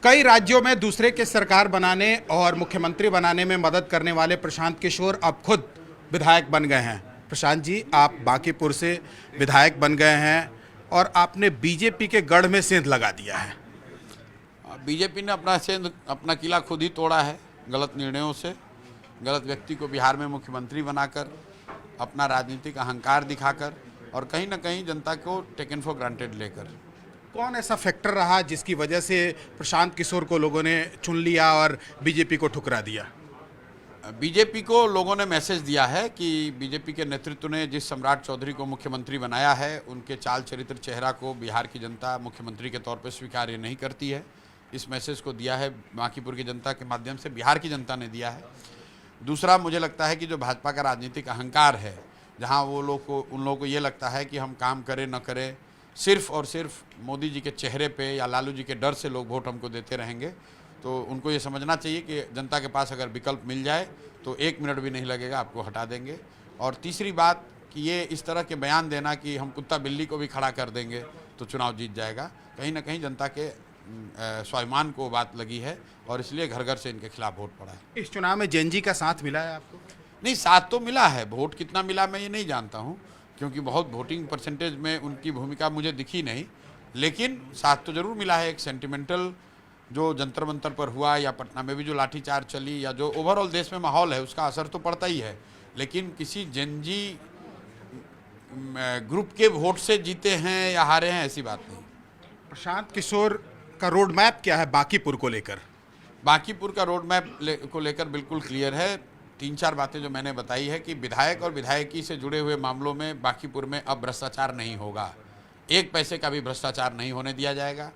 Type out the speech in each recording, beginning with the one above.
कई राज्यों में दूसरे के सरकार बनाने और मुख्यमंत्री बनाने में मदद करने वाले प्रशांत किशोर अब खुद विधायक बन गए हैं। प्रशांत जी, आप बांकीपुर से विधायक बन गए हैं और आपने बीजेपी के गढ़ में सेंध लगा दिया है। बीजेपी ने अपना किला खुद ही तोड़ा है, गलत निर्णयों से, गलत व्यक्ति को बिहार में मुख्यमंत्री बनाकर, अपना राजनीतिक अहंकार दिखाकर और कहीं ना कहीं जनता को टेकन फॉर ग्रांटेड लेकर। कौन ऐसा फैक्टर रहा जिसकी वजह से प्रशांत किशोर को लोगों ने चुन लिया और बीजेपी को ठुकरा दिया? बीजेपी को लोगों ने मैसेज दिया है कि बीजेपी के नेतृत्व ने जिस सम्राट चौधरी को मुख्यमंत्री बनाया है, उनके चाल चरित्र चेहरा को बिहार की जनता मुख्यमंत्री के तौर पर स्वीकार नहीं करती है। इस मैसेज को दिया है बांकीपुर की जनता के माध्यम से, बिहार की जनता ने दिया है। दूसरा, मुझे लगता है कि जो भाजपा का राजनीतिक अहंकार है, जहां उन लोगों को ये लगता है कि हम काम करें न करें, सिर्फ और सिर्फ मोदी जी के चेहरे पे या लालू जी के डर से लोग वोट हमको देते रहेंगे, तो उनको ये समझना चाहिए कि जनता के पास अगर विकल्प मिल जाए तो 1 मिनट भी नहीं लगेगा, आपको हटा देंगे। और तीसरी बात कि ये इस तरह के बयान देना कि हम कुत्ता बिल्ली को भी खड़ा कर देंगे तो चुनाव जीत जाएगा, कहीं ना कहीं जनता के स्वाभिमान को बात लगी है और इसलिए घर घर से इनके खिलाफ वोट पड़ा है। इस चुनाव में जेएनजी का साथ मिला है आपको? नहीं, साथ तो मिला है, वोट कितना मिला मैं ये नहीं जानता हूँ, क्योंकि बहुत वोटिंग परसेंटेज में उनकी भूमिका मुझे दिखी नहीं, लेकिन साथ तो जरूर मिला है। एक सेंटिमेंटल जो जंतर मंतर पर हुआ या पटना में भी जो लाठीचार्ज चली या जो ओवरऑल देश में माहौल है, उसका असर तो पड़ता ही है, लेकिन किसी जेएनजी ग्रुप के वोट से जीते हैं या हारे हैं ऐसी बात नहीं। प्रशांत किशोर का रोड मैप क्या है बांकीपुर को लेकर? बांकीपुर का रोड मैप को लेकर बिल्कुल क्लियर है। 3-4 बातें जो मैंने बताई है कि विधायक और विधायकी से जुड़े हुए मामलों में बांकीपुर में अब भ्रष्टाचार नहीं होगा, 1 पैसे का भी भ्रष्टाचार नहीं होने दिया जाएगा।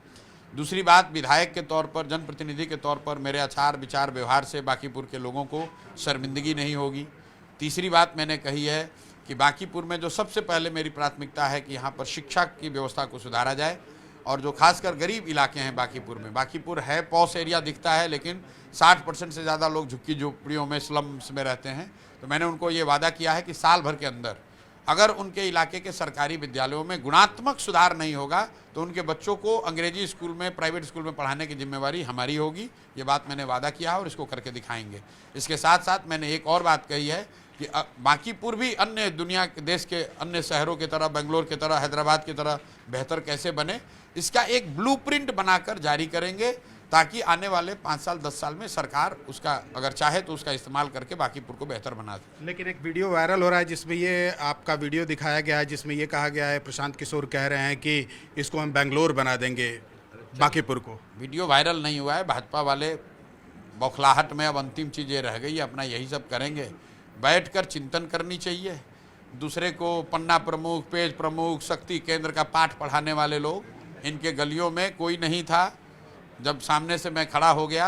दूसरी बात, विधायक के तौर पर, जनप्रतिनिधि के तौर पर मेरे आचार विचार व्यवहार से बांकीपुर के लोगों को शर्मिंदगी नहीं होगी। तीसरी बात मैंने कही है कि बांकीपुर में जो सबसे पहले मेरी प्राथमिकता है कि यहाँ पर शिक्षा की व्यवस्था को सुधारा जाए, और जो खासकर गरीब इलाके हैं बांकीपुर में, बांकीपुर है पॉश एरिया दिखता है, लेकिन 60% से ज़्यादा लोग झुग्गी झोपड़ियों में, स्लम्स में रहते हैं। तो मैंने उनको ये वादा किया है कि साल भर के अंदर अगर उनके इलाके के सरकारी विद्यालयों में गुणात्मक सुधार नहीं होगा तो उनके बच्चों को अंग्रेजी स्कूल में, प्राइवेट स्कूल में पढ़ाने की जिम्मेवारी हमारी होगी। ये बात मैंने वादा किया है और इसको करके दिखाएंगे। इसके साथ साथ मैंने एक और बात कही है कि बांकीपुर भी अन्य दुनिया के, देश के अन्य शहरों की तरह, बेंगलोर की तरह, हैदराबाद की तरह बेहतर कैसे बने, इसका एक ब्लूप्रिंट बनाकर जारी करेंगे, ताकि आने वाले 5 साल 10 साल में सरकार उसका अगर चाहे तो उसका इस्तेमाल करके बांकीपुर को बेहतर बना दे। लेकिन एक वीडियो वायरल हो रहा है जिसमें ये आपका वीडियो दिखाया गया है, जिसमें ये कहा गया है, प्रशांत किशोर कह रहे हैं कि इसको हम बेंगलोर बना देंगे बांकीपुर को। वीडियो वायरल नहीं हुआ है, भाजपा वाले बौखलाहट में अब अंतिम चीज़ ये रह गई, अपना यही सब करेंगे। बैठकर चिंतन करनी चाहिए। दूसरे को पन्ना प्रमुख, पेज प्रमुख, शक्ति केंद्र का पाठ पढ़ाने वाले लोग, इनके गलियों में कोई नहीं था। जब सामने से मैं खड़ा हो गया,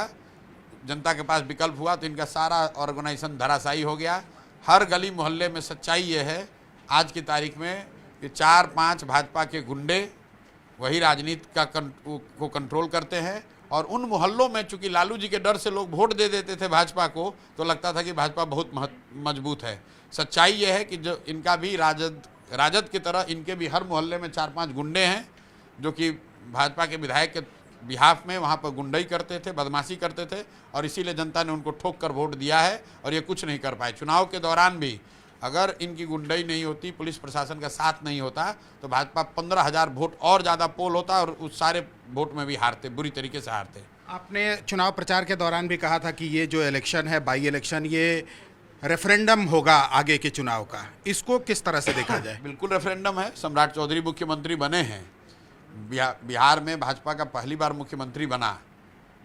जनता के पास विकल्प हुआ, तो इनका सारा ऑर्गेनाइजेशन धराशायी हो गया। हर गली मोहल्ले में सच्चाई ये है आज की तारीख में कि 4-5 भाजपा के गुंडे वही राजनीति को कंट्रोल करते हैं, और उन मोहल्लों में चूंकि लालू जी के डर से लोग वोट दे देते थे भाजपा को, तो लगता था कि भाजपा बहुत मजबूत है। सच्चाई ये है कि जो इनका भी राजद की तरह इनके भी हर मोहल्ले में 4-5 गुंडे हैं, जो कि भाजपा के विधायक के बिहाफ में वहाँ पर गुंडाई करते थे, बदमाशी करते थे, और इसीलिए जनता ने उनको ठोक कर वोट दिया है और ये कुछ नहीं कर पाए। चुनाव के दौरान भी अगर इनकी गुंडाई नहीं होती, पुलिस प्रशासन का साथ नहीं होता, तो भाजपा 15,000 वोट और ज़्यादा पोल होता और उस सारे वोट में भी हारते, बुरी तरीके से हारते। आपने चुनाव प्रचार के दौरान भी कहा था कि ये जो इलेक्शन है, बाई इलेक्शन, ये रेफरेंडम होगा आगे के चुनाव का, इसको किस तरह से देखा जाए? बिल्कुल रेफरेंडम है। सम्राट चौधरी मुख्यमंत्री बने हैं, बिहार में भाजपा का पहली बार मुख्यमंत्री बना,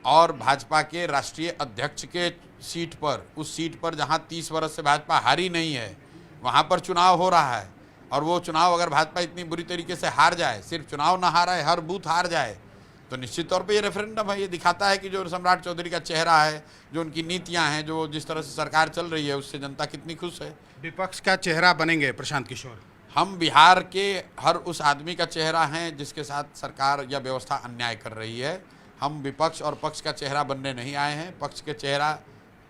और भाजपा के राष्ट्रीय अध्यक्ष के सीट पर, उस सीट पर जहां 30 वर्ष से भाजपा हारी नहीं है, वहां पर चुनाव हो रहा है। और वो चुनाव अगर भाजपा इतनी बुरी तरीके से हार जाए, सिर्फ चुनाव ना हारा है, हर बूथ हार जाए, तो निश्चित तौर पे ये रेफरेंडम है। ये दिखाता है कि जो सम्राट चौधरी का चेहरा है, जो उनकी नीतियां हैं, जो जिस तरह से सरकार चल रही है, उससे जनता कितनी खुश है। विपक्ष का चेहरा बनेंगे प्रशांत किशोर? हम बिहार के हर उस आदमी का चेहरा हैं जिसके साथ सरकार या व्यवस्था अन्याय कर रही है। हम विपक्ष और पक्ष का चेहरा बनने नहीं आए हैं। पक्ष के चेहरा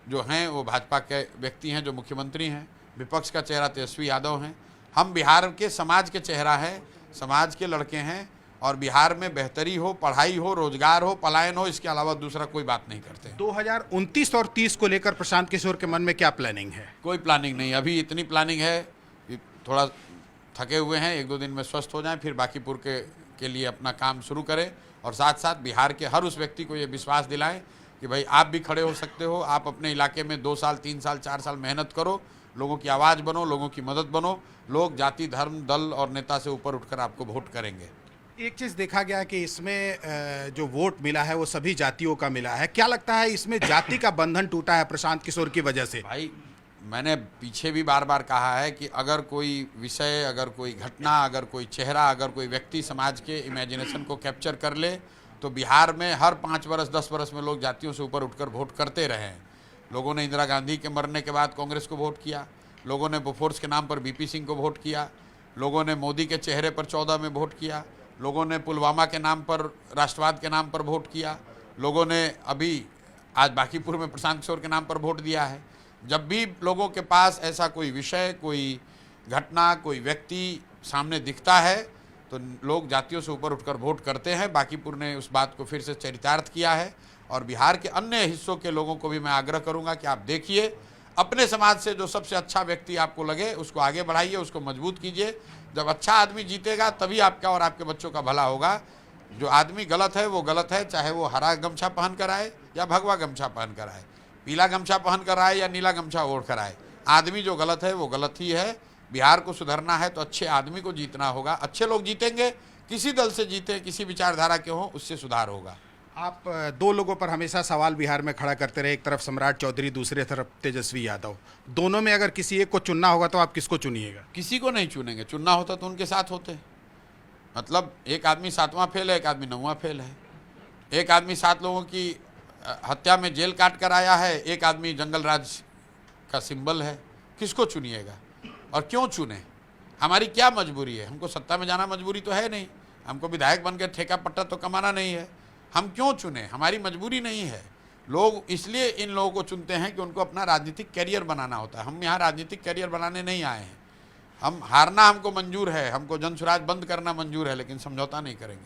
जो हैं वो भाजपा के व्यक्ति हैं जो मुख्यमंत्री हैं, विपक्ष का चेहरा तेजस्वी यादव हैं। हम बिहार के समाज के चेहरा हैं, समाज के लड़के हैं, और बिहार में बेहतरी हो, पढ़ाई हो, रोजगार हो, पलायन हो, इसके अलावा दूसरा कोई बात नहीं करते। 2029 और 30 को लेकर प्रशांत किशोर के मन में क्या प्लानिंग है? कोई प्लानिंग नहीं, अभी इतनी प्लानिंग है कि थोड़ा थके हुए हैं, 1-2 दिन में स्वस्थ हो जाएं, फिर बाकीपुर के लिए अपना काम शुरू करें और साथ साथ बिहार के हर उस व्यक्ति को ये विश्वास दिलाएं कि भाई आप भी खड़े हो सकते हो, आप अपने इलाके में 2 साल 3 साल 4 साल मेहनत करो, लोगों की आवाज़ बनो, लोगों की मदद बनो, लोग जाति धर्म दल और नेता से ऊपर उठकर आपको वोट करेंगे। एक चीज़ देखा गया कि इसमें जो वोट मिला है वो सभी जातियों का मिला है। क्या लगता है इसमें जाति का बंधन टूटा है प्रशांत किशोर की वजह से? भाई मैंने पीछे भी बार बार कहा है कि अगर कोई विषय, अगर कोई घटना, अगर कोई चेहरा, अगर कोई व्यक्ति समाज के इमेजिनेशन को कैप्चर कर ले तो बिहार में हर 5 वर्ष 10 वर्ष में लोग जातियों से ऊपर उठकर वोट करते रहे हैं। लोगों ने इंदिरा गांधी के मरने के बाद कांग्रेस को वोट किया, लोगों ने बोफोर्स के नाम पर बीपी सिंह को वोट किया, लोगों ने मोदी के चेहरे पर 14 में वोट किया, लोगों ने पुलवामा के नाम पर, राष्ट्रवाद के नाम पर वोट किया, लोगों ने अभी आज बांकीपुर में प्रशांत किशोर के नाम पर वोट दिया है। जब भी लोगों के पास ऐसा कोई विषय, कोई घटना, कोई व्यक्ति सामने दिखता है तो लोग जातियों से ऊपर उठकर वोट करते हैं। बांकीपुर ने उस बात को फिर से चरितार्थ किया है और बिहार के अन्य हिस्सों के लोगों को भी मैं आग्रह करूंगा कि आप देखिए, अपने समाज से जो सबसे अच्छा व्यक्ति आपको लगे उसको आगे बढ़ाइए, उसको मजबूत कीजिए। जब अच्छा आदमी जीतेगा तभी आपका और आपके बच्चों का भला होगा। जो आदमी गलत है वो गलत है, चाहे वो हरा गमछा पहन कर आए या भगवा गमछा पहन कर आए, पीला गमछा पहन कर आए या नीला गमछा ओढ़ कर आए, आदमी जो गलत है वो गलत ही है। बिहार को सुधरना है तो अच्छे आदमी को जीतना होगा, अच्छे लोग जीतेंगे, किसी दल से जीते, किसी विचारधारा के हों, उससे सुधार होगा। आप 2 लोगों पर हमेशा सवाल बिहार में खड़ा करते रहे, एक तरफ सम्राट चौधरी, दूसरी तरफ तेजस्वी यादव। दोनों में अगर किसी एक को चुनना होगा तो आप किसको चुनिएगा? किसी को नहीं चुनेंगे, चुनना होता तो उनके साथ होते। मतलब एक आदमी 7वां फेल है, एक आदमी 9वां फेल है, एक आदमी 7 लोगों की हत्या में जेल काट कर आया है, एक आदमी जंगल राज का सिंबल है। किसको चुनिएगा और क्यों चुने? हमारी क्या मजबूरी है? हमको सत्ता में जाना मजबूरी तो है नहीं, हमको विधायक बन के ठेका पट्टा तो कमाना नहीं है। हम क्यों चुने? हमारी मजबूरी नहीं है। लोग इसलिए इन लोगों को चुनते हैं कि उनको अपना राजनीतिक कैरियर बनाना होता है। हम यहाँ राजनीतिक कैरियर बनाने नहीं आए हैं। हम हारना हमको मंजूर है, हमको जनसुराज बंद करना मंजूर है, लेकिन समझौता नहीं करेंगे।